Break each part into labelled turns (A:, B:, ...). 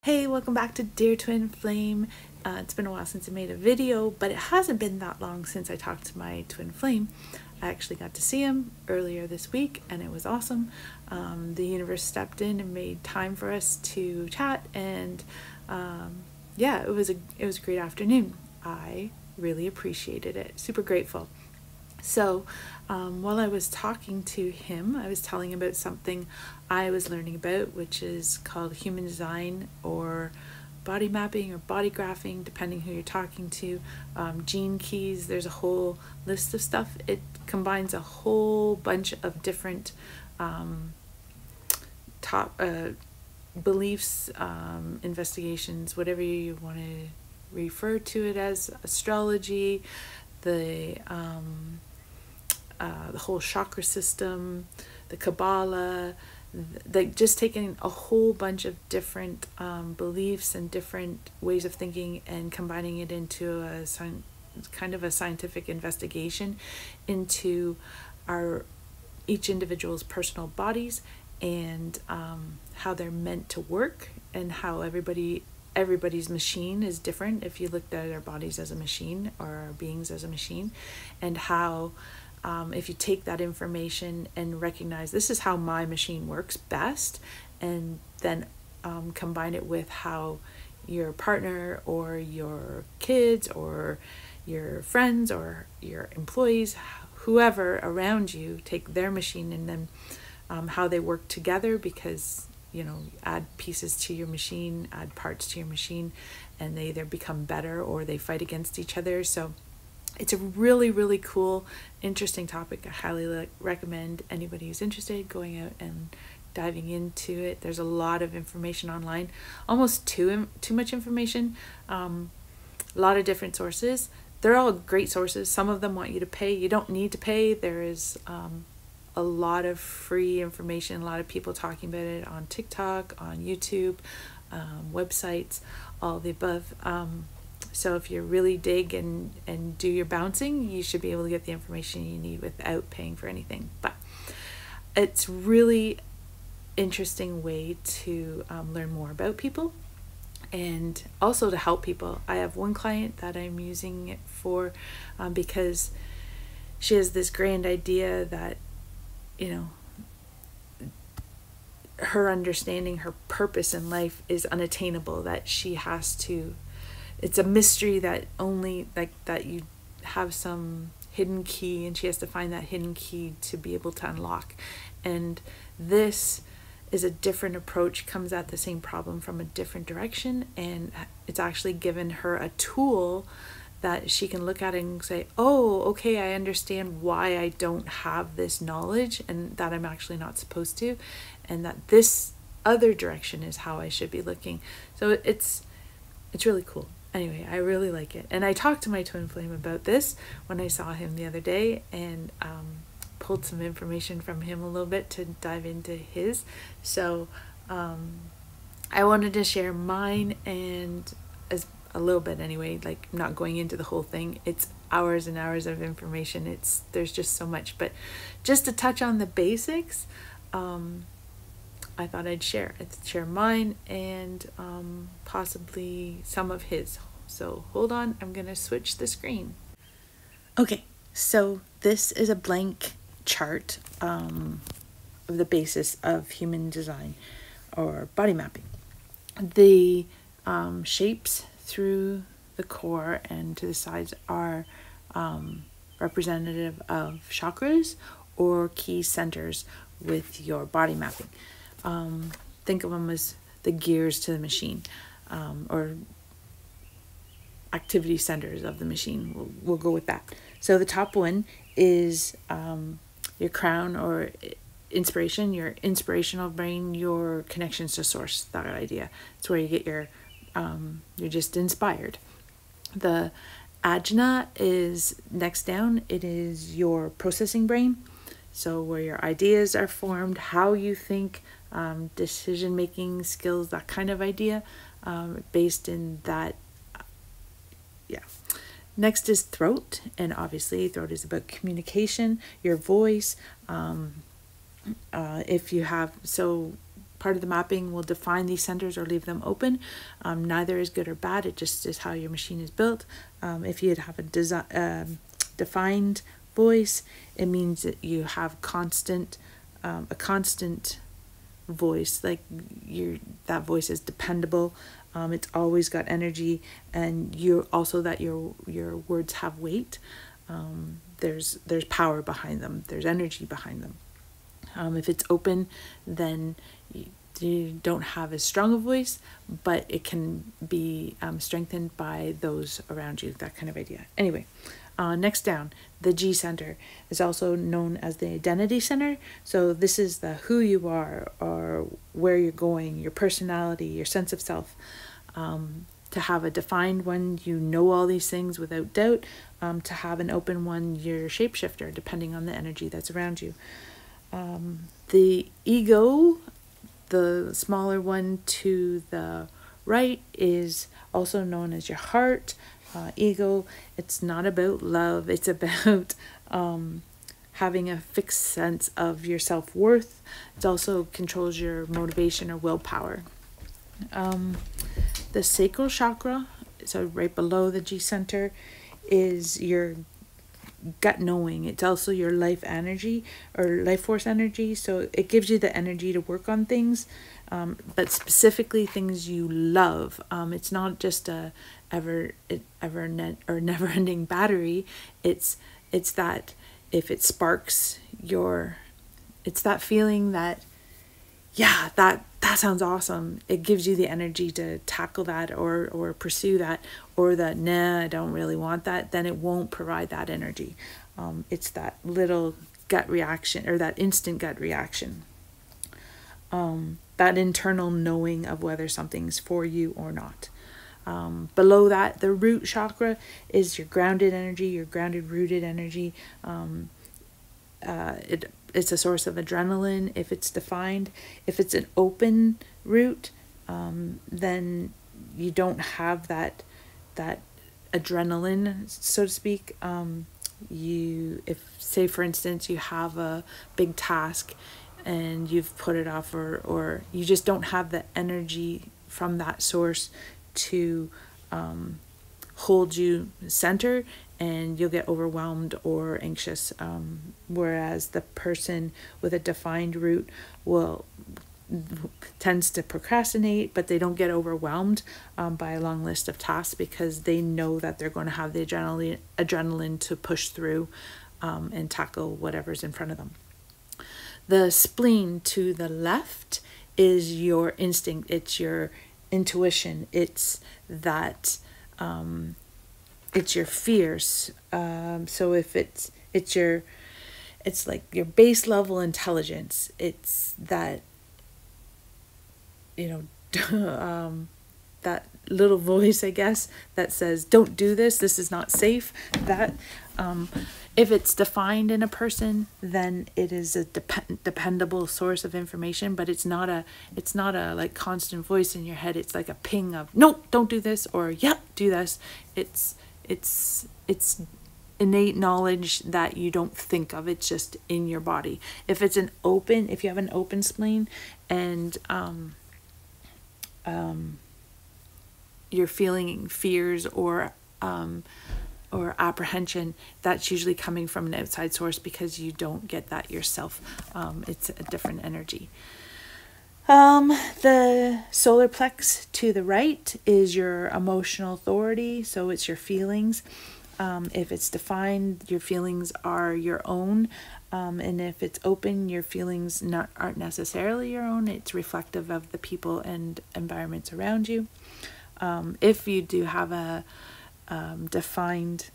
A: Hey, welcome back to Dear Twin Flame. It's been a while since I made a video, but it hasn't been that long since I talked to my twin flame. I actually got to see him earlier this week and it was awesome. The universe stepped in and made time for us to chat, and yeah, it was a great afternoon. I really appreciated it. Super grateful. So while I was talking to him, I was telling him about something I was learning about, which is called human design or body mapping or body graphing, depending who you're talking to. Gene keys, there's a whole list of stuff. It combines a whole bunch of different beliefs, investigations, whatever you want to refer to it as, astrology, the whole chakra system, the Kabbalah, just taking a whole bunch of different beliefs and different ways of thinking and combining it into a kind of a scientific investigation into each individual's personal bodies and how they're meant to work, and how everybody's machine is different if you looked at our bodies as a machine or our beings as a machine, and how if you take that information and recognize this is how my machine works best, and then combine it with how your partner or your kids or your friends or your employees, whoever around you, take their machine and then how they work together, because add pieces to your machine, add parts to your machine, and they either become better or they fight against each other. So it's a really, really cool, interesting topic. I highly recommend anybody who's interested going out and diving into it. There's a lot of information online, almost too much information, a lot of different sources. They're all great sources. Some of them want you to pay. You don't need to pay. There is a lot of free information, a lot of people talking about it on TikTok, on YouTube, websites, all the above. So if you really dig and do your bouncing, you should be able to get the information you need without paying for anything. But it's really interesting way to learn more about people and also to help people. I have one client that I'm using it for because she has this grand idea that her understanding her purpose in life is unattainable, that she has to, it's a mystery that only that you have some hidden key and she has to find that hidden key to be able to unlock. And this is a different approach, comes at the same problem from a different direction, and it's actually given her a tool that she can look at it and say, oh, okay, I understand why I don't have this knowledge and that I'm actually not supposed to, and that this other direction is how I should be looking. So it's really cool. Anyway, I really like it. And I talked to my twin flame about this when I saw him the other day, and pulled some information from him a little bit to dive into his. So I wanted to share mine, and as a little bit anyway, like not going into the whole thing. It's hours and hours of information. There's just so much, but just to touch on the basics, I thought I'd share mine and possibly some of his. So hold on, I'm gonna switch the screen. Okay, so this is a blank chart of the basis of human design or body mapping. The shapes through the core and to the sides are representative of chakras or key centers with your body mapping. Think of them as the gears to the machine, or activity centers of the machine. We'll go with that. So the top one is your crown or inspiration, your inspirational brain, your connections to source, that idea. It's where you get your you're just inspired. The ajna is next down. It is your processing brain, so where your ideas are formed, how you think, decision making skills, that kind of idea, based in that. Yeah. Next is throat, and obviously throat is about communication, your voice. If you have, so part of the mapping will define these centers or leave them open. Neither is good or bad. It just is how your machine is built. If you have a defined voice, it means that you have a constant voice, like that voice is dependable. It's always got energy, and you're also that your words have weight. There's power behind them. There's energy behind them. If it's open, then you don't have as strong a voice, but it can be strengthened by those around you, that kind of idea. Anyway, next down, the G center is also known as the identity center. So this is the who you are, or where you're going, your personality, your sense of self. To have a defined one, you know all these things without doubt. To have an open one, you're a shapeshifter, depending on the energy that's around you. The ego, the smaller one to the right, is also known as your heart. Ego, it's not about love. It's about having a fixed sense of your self-worth. It also controls your motivation or willpower. The sacral chakra, so right below the G center, is your gut knowing. It's also your life energy or life force energy. So it gives you the energy to work on things, but specifically things you love. It's not just a never ending battery. It's that if it sparks it's that feeling that, yeah, that sounds awesome. It gives you the energy to tackle that or pursue that, or that, nah, I don't really want that. Then it won't provide that energy. It's that little gut reaction, or that instant gut reaction. That internal knowing of whether something's for you or not. Below that, the root chakra is your grounded energy, your grounded rooted energy. It's a source of adrenaline if it's defined. If it's an open root, then you don't have that adrenaline, so to speak. If say for instance you have a big task and you've put it off, or you just don't have the energy from that source to hold you center, and you'll get overwhelmed or anxious. Whereas the person with a defined root tends to procrastinate, but they don't get overwhelmed by a long list of tasks, because they know that they're going to have the adrenaline to push through and tackle whatever's in front of them. The spleen to the left is your instinct. It's your intuition. It's that it's your fears. So if it's like your base level intelligence. It's that, that little voice, I guess, that says, don't do this, this is not safe. That if it's defined in a person, then it is a dependable source of information, but it's not a like constant voice in your head. It's like a ping of, nope, don't do this, or yep, do this. It's innate knowledge that you don't think of. It's just in your body. If you have an open spleen, and you're feeling fears or apprehension, that's usually coming from an outside source, because you don't get that yourself. It's a different energy. The solar plex to the right is your emotional authority, so it's your feelings. If it's defined, your feelings are your own, and if it's open, your feelings aren't necessarily your own. It's reflective of the people and environments around you. If you do have a defined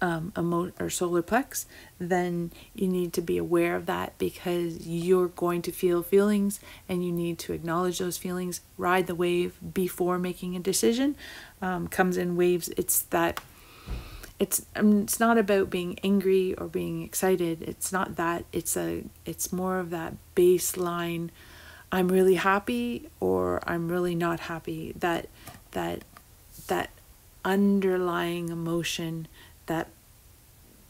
A: or solar plex, then you need to be aware of that, because you're going to feel feelings, and you need to acknowledge those feelings. Ride the wave before making a decision. Comes in waves. It's not about being angry or being excited. It's not that. It's more of that baseline. I'm really happy, or I'm really not happy. That underlying emotion that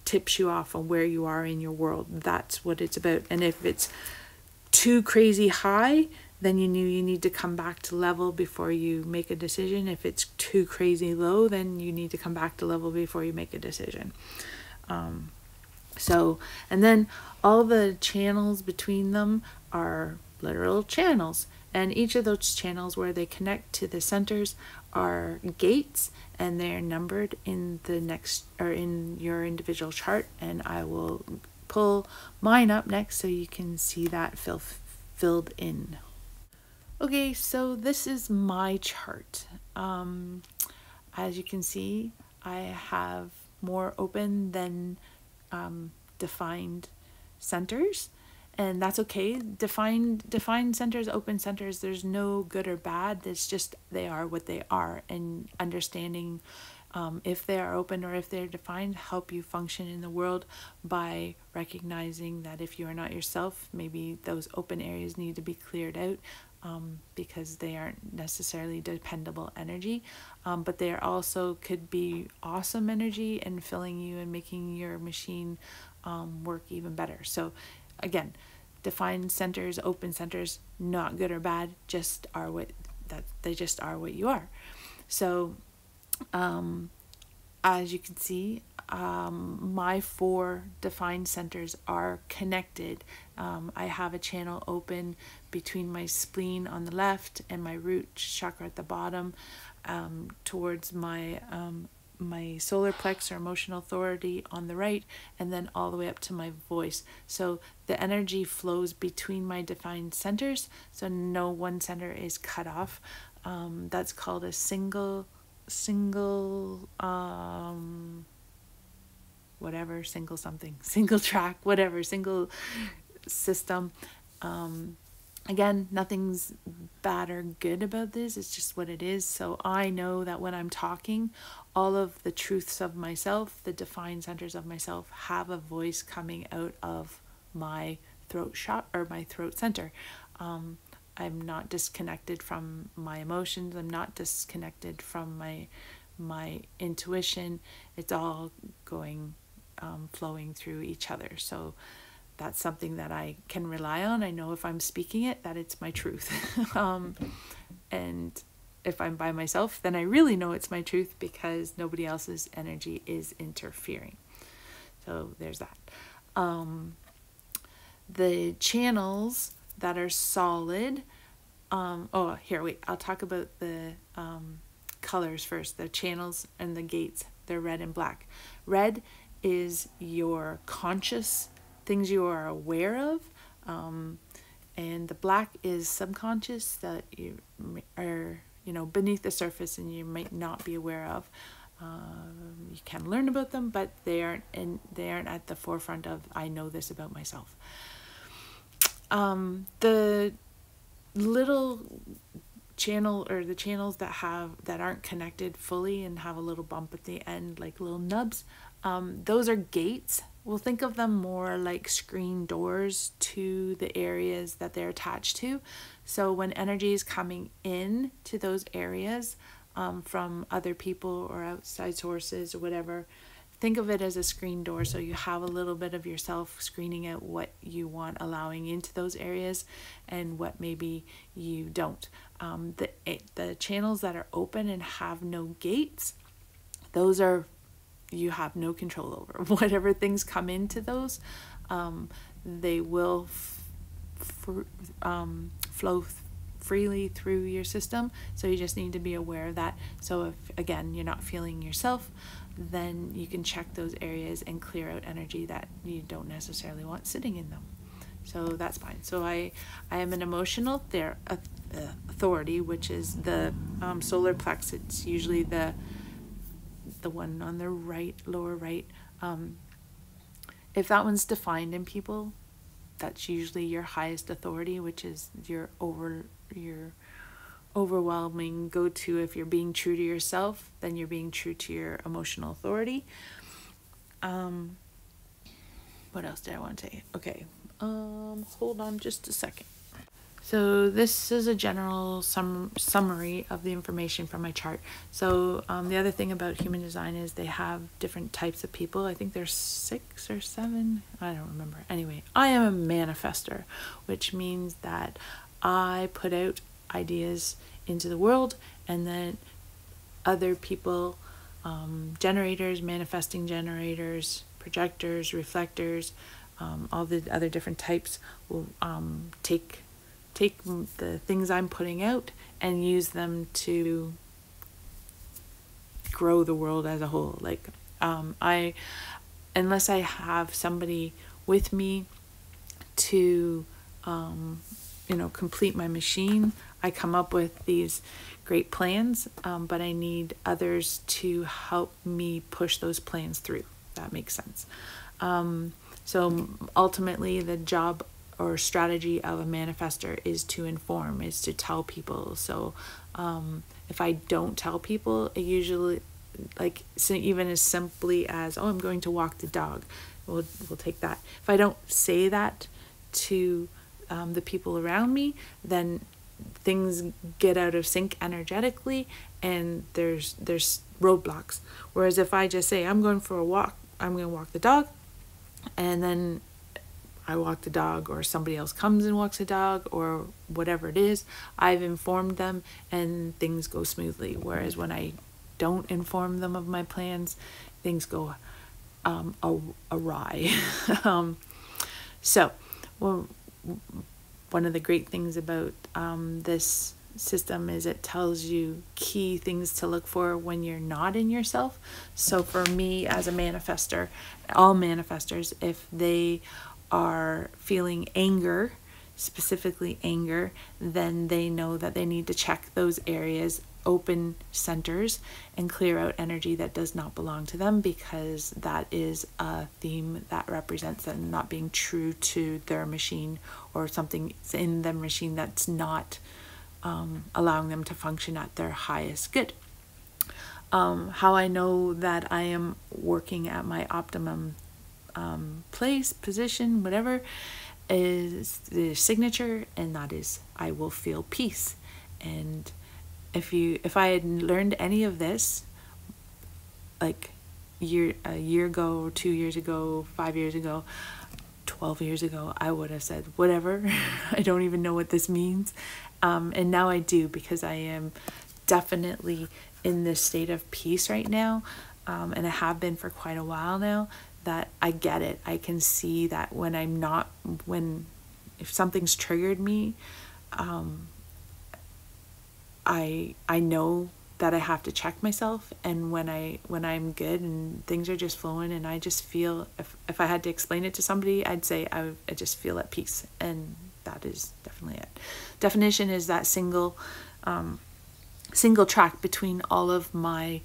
A: tips you off on where you are in your world. That's what it's about. And if it's too crazy high, then you need to come back to level before you make a decision. If it's too crazy low, then you need to come back to level before you make a decision. And then all the channels between them are literal channels. And each of those channels where they connect to the centers are gates, and they're numbered in the next, or in your individual chart. And I will pull mine up next so you can see that filled in. Okay, so this is my chart. As you can see, I have more open than defined centers, and that's okay. Defined centers, open centers, there's no good or bad. It's just they are what they are, and understanding if they are open or if they're defined help you function in the world by recognizing that if you are not yourself, maybe those open areas need to be cleared out, because they aren't necessarily dependable energy, but they are also could be awesome energy and filling you and making your machine work even better. So again, defined centers, open centers, not good or bad, just are what they just are what you are. So as you can see, my 4 defined centers are connected. I have a channel open between my spleen on the left and my root chakra at the bottom, towards my my solar plex or emotional authority on the right, and then all the way up to my voice. So the energy flows between my defined centers, so no one center is cut off. That's called a single whatever, single something, single track, whatever, single system. Again, nothing's bad or good about this, it's just what it is. So I know that when I'm talking, all of the truths of myself, the defined centers of myself, have a voice coming out of my throat shot or my throat center. I'm not disconnected from my emotions, I'm not disconnected from my intuition. It's all going flowing through each other. So that's something that I can rely on. I know if I'm speaking it, that it's my truth. And if I'm by myself, then I really know it's my truth because nobody else's energy is interfering. So there's that. The channels that are solid, oh, here, wait, I'll talk about the colors first. The channels and the gates, they're red and black. Red is your conscious things you are aware of, and the black is subconscious, that you are, beneath the surface and you might not be aware of. You can learn about them, but they aren't at the forefront of I know this about myself. The little channel, or the channels that aren't connected fully and have a little bump at the end, like little nubs, those are gates. We'll think of them more like screen doors to the areas that they're attached to. So when energy is coming in to those areas from other people or outside sources or whatever, think of it as a screen door. So you have a little bit of yourself screening out what you want allowing into those areas and what maybe you don't. The channels that are open and have no gates, those are, you have no control over. Whatever things come into those, they will flow freely through your system. So you just need to be aware of that. So if, again, you're not feeling yourself, then you can check those areas and clear out energy that you don't necessarily want sitting in them. So that's fine. So I am an emotional authority, which is the solar plex. It's usually the one on the right, lower right. If that one's defined in people, that's usually your highest authority, which is your overwhelming go-to. If you're being true to yourself, then you're being true to your emotional authority. What else did I want to say? Okay, hold on just a second. So this is a general summary of the information from my chart. So the other thing about human design is they have different types of people. I think there's 6 or 7. I don't remember. Anyway, I am a manifester, which means that I put out ideas into the world, and then other people, generators, manifesting generators, projectors, reflectors, all the other different types will take the things I'm putting out and use them to grow the world as a whole. Like unless I have somebody with me to complete my machine, I come up with these great plans, but I need others to help me push those plans through. That makes sense. So ultimately, the job or strategy of a manifestor is to inform, is to tell people. So if I don't tell people, it usually, so even as simply as, I'm going to walk the dog, we'll take that. If I don't say that to the people around me, then things get out of sync energetically, and there's roadblocks. Whereas if I just say, I'm going for a walk, I'm going to walk the dog, and then I walk the dog, or somebody else comes and walks the dog, or whatever it is, I've informed them and things go smoothly. Whereas when I don't inform them of my plans, things go awry. So one of the great things about this system is it tells you key things to look for when you're not in yourself. So for me as a manifester, all manifestors, if they are feeling anger, specifically anger, then they know that they need to check those areas, open centers, and clear out energy that does not belong to them, because that is a theme that represents them not being true to their machine, or something in their machine that's not allowing them to function at their highest good. How I know that I am working at my optimum place, position, whatever, is the signature, and that is I will feel peace. And if I had learned any of this like a year ago, 2 years ago, 5 years ago, 12 years ago, I would have said whatever. I don't even know what this means, and now I do, because I am definitely in this state of peace right now, and I have been for quite a while now, that I get it. I can see that if something's triggered me, I know that I have to check myself, and when I'm good and things are just flowing, and I just feel, if I had to explain it to somebody, I'd say I just feel at peace, and that is definitely it. Definition is that single track between all of my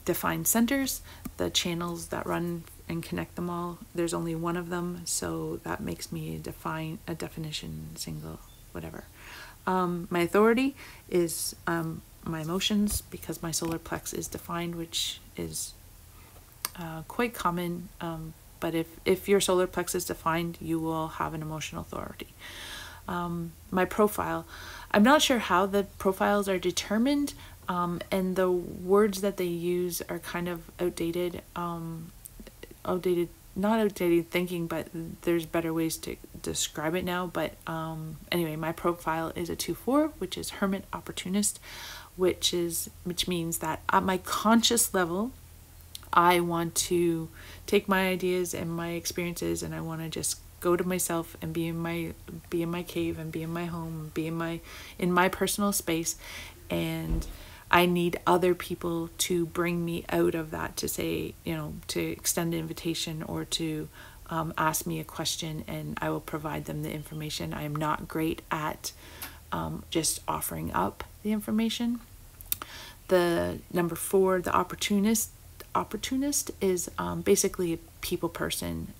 A: defined centers, the channels that run and connect them all. There's only one of them, so that makes me a definition single, whatever. My authority is my emotions, because my solar plex is defined, which is quite common, but if your solar plex is defined, you will have an emotional authority. My profile, I'm not sure how the profiles are determined, and the words that they use are kind of outdated, not outdated thinking, but there's better ways to describe it now. But anyway, my profile is a 2-4, which is hermit opportunist, which means that at my conscious level, I want to take my ideas and my experiences, and I want to just go to myself and be in my cave, and be in my home, be in my personal space, and I need other people to bring me out of that, to say, to extend an invitation, or to ask me a question, and I will provide them the information. I am not great at just offering up the information. The number 4, the opportunist is basically a people person,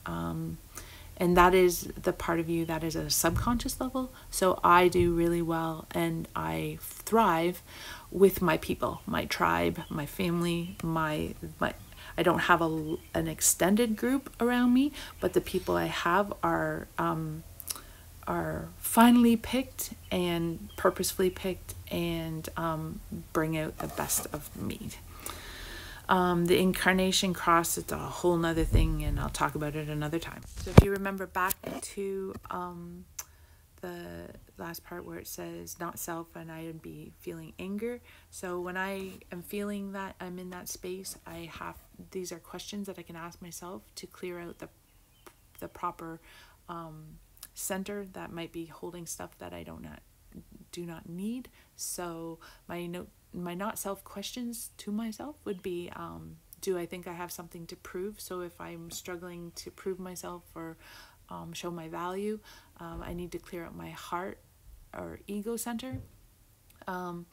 A: and that is the part of you that is at a subconscious level. So I do really well, and I thrive with my people, my tribe, my family, my I don't have an extended group around me, but the people I have are are finely picked and purposefully picked, and bring out the best of me. The incarnation cross, it's a whole nother thing, and I'll talk about it another time. So if you remember back to the last part where it says not self, and I would be feeling anger. So when I am feeling that I'm in that space, these are questions that I can ask myself to clear out the proper center that might be holding stuff that I do not need. So my not self questions to myself would be, do I think I have something to prove? So if I'm struggling to prove myself or show my value, I need to clear out my heart or ego center. Am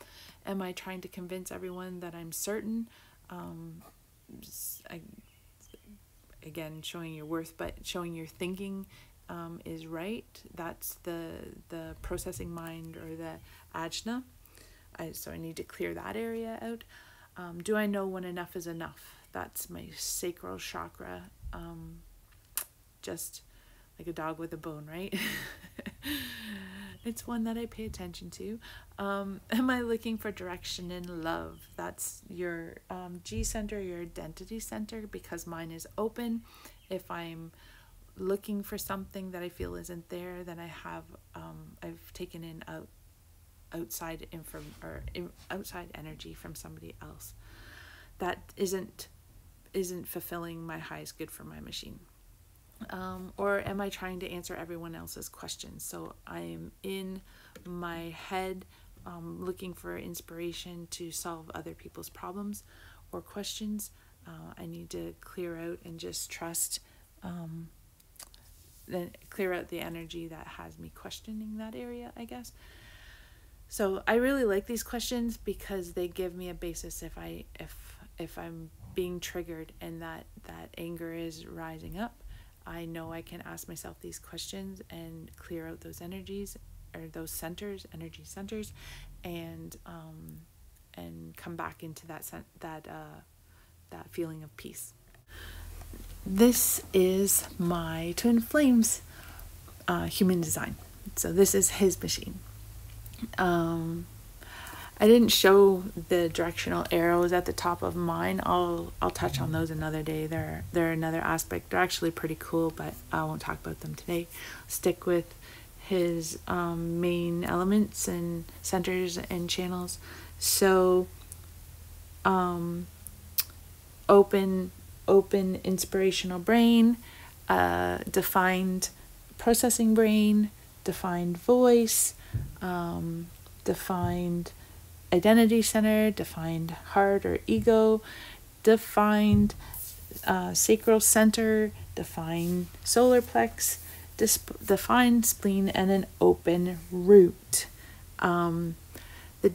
A: I trying to convince everyone that I'm certain? Again, showing your worth, but showing your thinking is right. That's the processing mind, or the ajna. So I need to clear that area out. Do I know when enough is enough? That's my sacral chakra. Just like a dog with a bone, right? It's one that I pay attention to. Am I looking for direction in love? That's your G center, your identity center, because mine is open. If I'm looking for something that I feel isn't there, then I've taken in outside outside energy from somebody else that isn't fulfilling my highest good for my machine. Or am I trying to answer everyone else's questions? So I'm in my head looking for inspiration to solve other people's problems or questions. I need to clear out and just trust, then clear out the energy that has me questioning that area, I guess. So I really like these questions because they give me a basis if I'm being triggered and that anger is rising up. I know I can ask myself these questions and clear out those energies, or those centers, energy centers, and come back into that feeling of peace. This is my twin flames human design. So this is his machine. I didn't show the directional arrows at the top of mine. I'll touch on those another day. They're another aspect. They're actually pretty cool, but I won't talk about them today. Stick with his main elements and centers and channels. So open inspirational brain, defined processing brain, defined voice, defined identity center, defined heart or ego, defined sacral center, defined solar plex, defined spleen, and an open root. The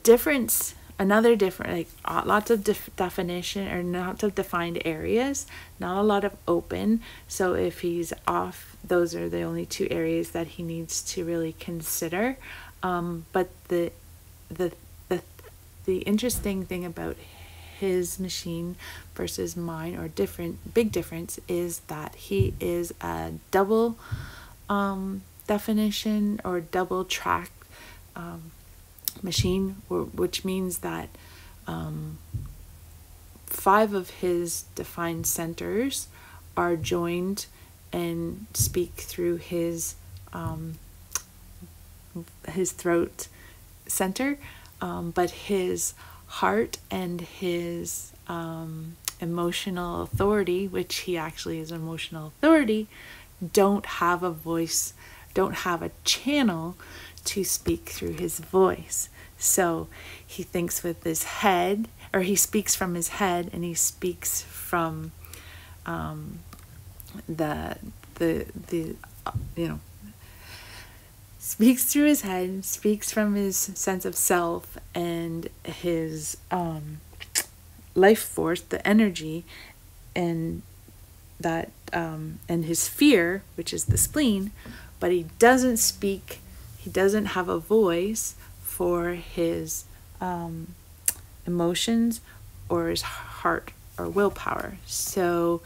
A: difference, another different, like lots of definition, or lots of defined areas, not a lot of open. So if he's off, those are the only two areas that he needs to really consider. But the interesting thing about his machine versus mine, or big difference, is that he is a double definition or double track machine, which means that 5 of his defined centers are joined and speak through his throat center, but his heart and his emotional authority, which he actually is emotional authority, don't have a voice, don't have a channel to speak through his voice. So he thinks with his head, or he speaks from his head, and he speaks from speaks through his head, speaks from his sense of self and his life force, the energy, and that and his fear, which is the spleen, but he doesn't speak, he doesn't have a voice for his emotions or his heart or willpower. So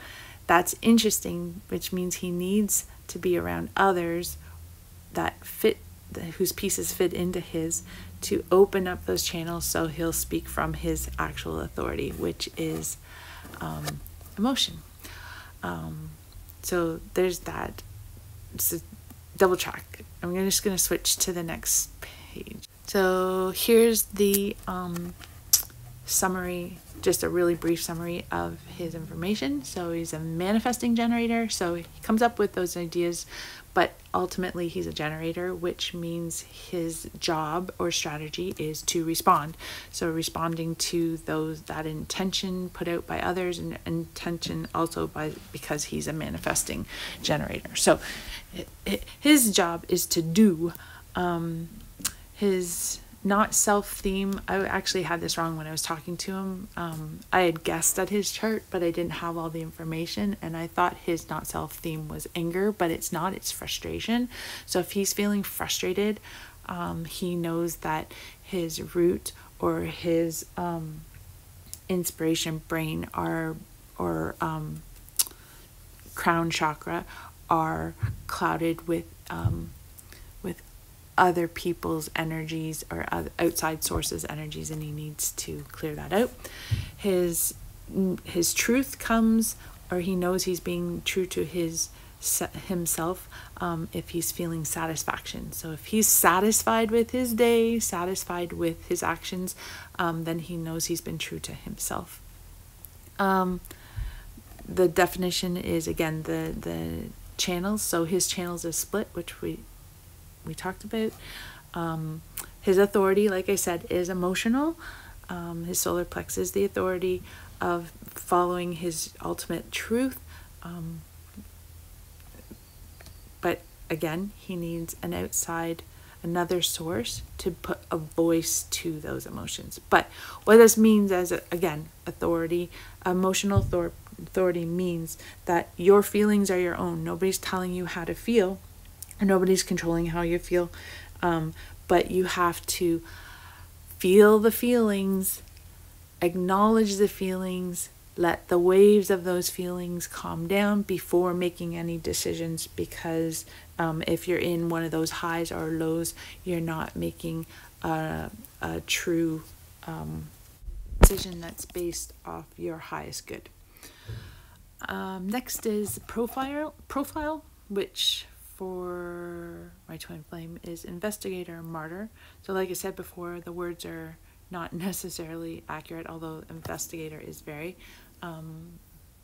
A: that's interesting, which means he needs to be around others whose pieces fit into his, to open up those channels so he'll speak from his actual authority, which is emotion. So there's that. So double track. I'm just going to switch to the next page. So here's the summary, just a really brief summary of his information. So he's a manifesting generator. So he comes up with those ideas, but ultimately he's a generator, which means his job or strategy is to respond. So responding to that intention put out by others, and intention also because he's a manifesting generator. So his job is to do. His not self theme, I actually had this wrong when I was talking to him. I had guessed at his chart, but I didn't have all the information, and I thought his not self theme was anger, but it's not, it's frustration. So if he's feeling frustrated, he knows that his root or his inspiration brain or crown chakra are clouded with other people's energies or outside sources' energies, and he needs to clear that out. His truth comes, or he knows he's being true to himself if he's feeling satisfaction. So if he's satisfied with his day, satisfied with his actions, then he knows he's been true to himself. The definition is, again, the channels. So his channels are split, which we talked about. His authority, like I said, is emotional. His solar plexus is the authority of following his ultimate truth. But again, he needs another source to put a voice to those emotions. But what this means again, authority, emotional authority means that your feelings are your own. Nobody's telling you how to feel. Nobody's controlling how you feel, but you have to feel the feelings, acknowledge the feelings, let the waves of those feelings calm down before making any decisions, because if you're in one of those highs or lows, you're not making a true decision that's based off your highest good. Next is profile, which for my twin flame is investigator, martyr. So like I said before, the words are not necessarily accurate, although investigator is very.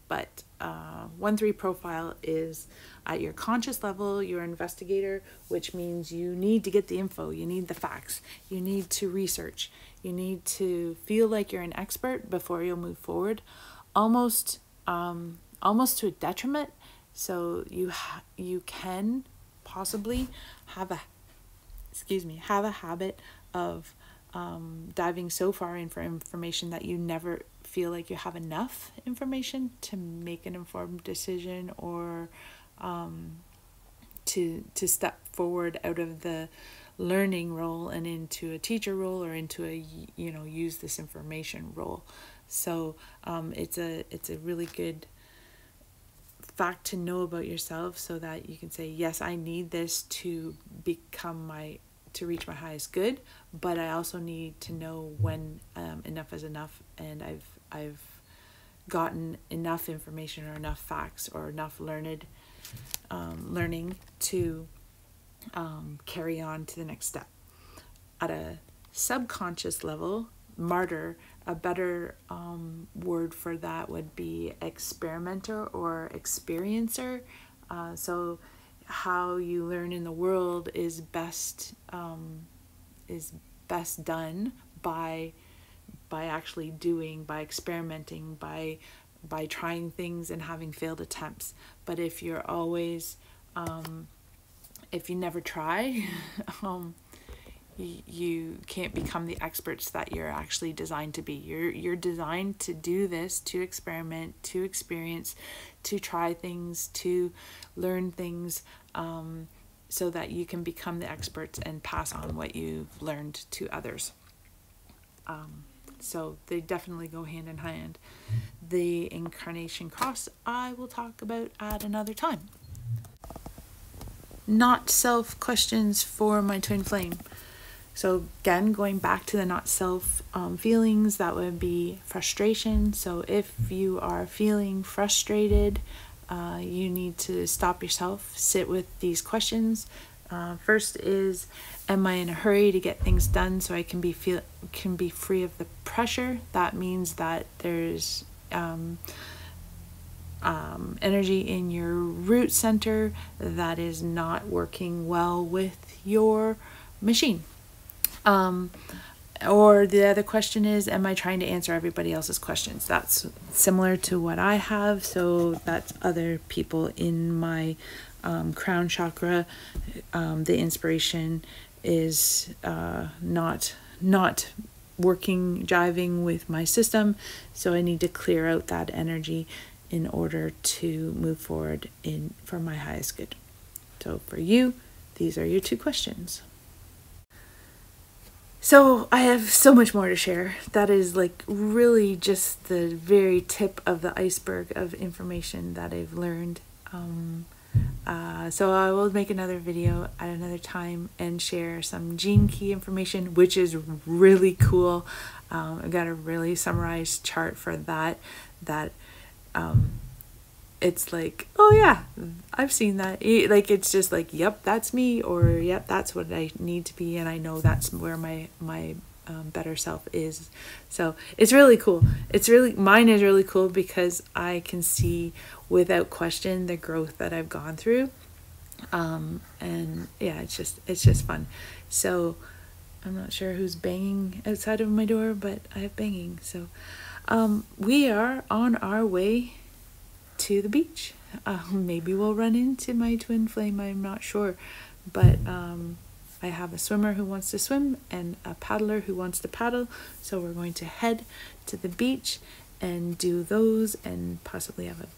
A: But 1-3 profile is at your conscious level, you're an investigator, which means you need to get the info, you need the facts, you need to research, you need to feel like you're an expert before you'll move forward, almost to a detriment. So you can possibly have a habit of diving so far in for information that you never feel like you have enough information to make an informed decision, or to step forward out of the learning role and into a teacher role, or into a use this information role. So it's a really good fact to know about yourself, so that you can say, yes, I need this to reach my highest good, but I also need to know when enough is enough, and I've gotten enough information or enough facts or enough learning to carry on to the next step. At a subconscious level, martyr, a better word for that would be experimenter or experiencer. So how you learn in the world is best done by actually doing, by experimenting, by trying things and having failed attempts. But if you're always if you never try, you can't become the experts that you're actually designed to be. You're designed to do this, to experiment, to experience, to try things, to learn things, so that you can become the experts and pass on what you've learned to others. So they definitely go hand in hand. The incarnation cross I will talk about at another time. not self questions for my twin flame. So again, going back to the not self feelings, that would be frustration. So if you are feeling frustrated, you need to stop yourself, sit with these questions. First is, am I in a hurry to get things done so I can be free of the pressure? That means that there's energy in your root center that is not working well with your machine. Or the other question is, am I trying to answer everybody else's questions? That's similar to what I have. So that's other people in my crown chakra. The inspiration is not working, jiving with my system. So I need to clear out that energy in order to move forward for my highest good. So for you, these are your 2 questions. So I have so much more to share. That is like really just the very tip of the iceberg of information that I've learned. So I will make another video at another time and share some gene key information, which is really cool. I've got a really summarized chart for that it's like, oh yeah, I've seen that. Like, it's just like, yep, that's me, or yep, that's what I need to be, and I know that's where my better self is. So it's really cool. Mine is really cool because I can see without question the growth that I've gone through. And yeah, it's just fun. So I'm not sure who's banging outside of my door, but I have banging. So we are on our way to the beach. Maybe we'll run into my twin flame, I'm not sure, but I have a swimmer who wants to swim and a paddler who wants to paddle, so we're going to head to the beach and do those and possibly have a